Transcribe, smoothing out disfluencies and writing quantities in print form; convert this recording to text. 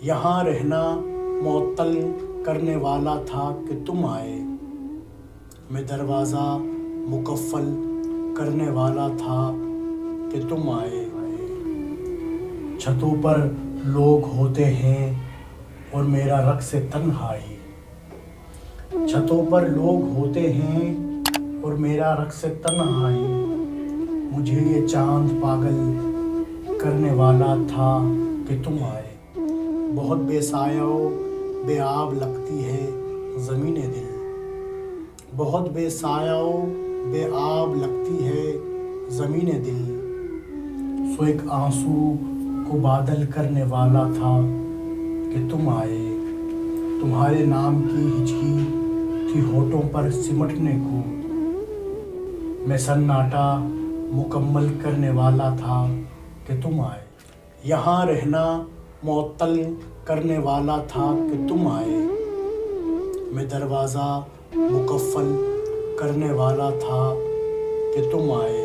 यहाँ रहना मुअत्तल करने वाला था कि तुम आए। मैं दरवाज़ा मुकफ़्फ़ल करने वाला था कि तुम आए। छतों पर लोग होते हैं और मेरा रक़्स तन्हाई। छतों पर लोग होते हैं और मेरा रक़्स तन्हाई। मुझे ये चाँद पागल करने वाला था कि तुम आए। बहुत बेसाया बेआब लगती है ज़मीने दिल। बहुत बेसाया बेआब लगती है ज़मीने दिल। सो एक आंसू को बादल करने वाला था कि तुम आए। तुम्हारे नाम की हिचकी थी होठों पर सिमटने को। मैं सन्नाटा मुकम्मल करने वाला था कि तुम आए। यहाँ रहना मुअत्तल करने वाला था कि तुम आए। मैं दरवाज़ा मुकफ़्फ़ल करने वाला था कि तुम आए।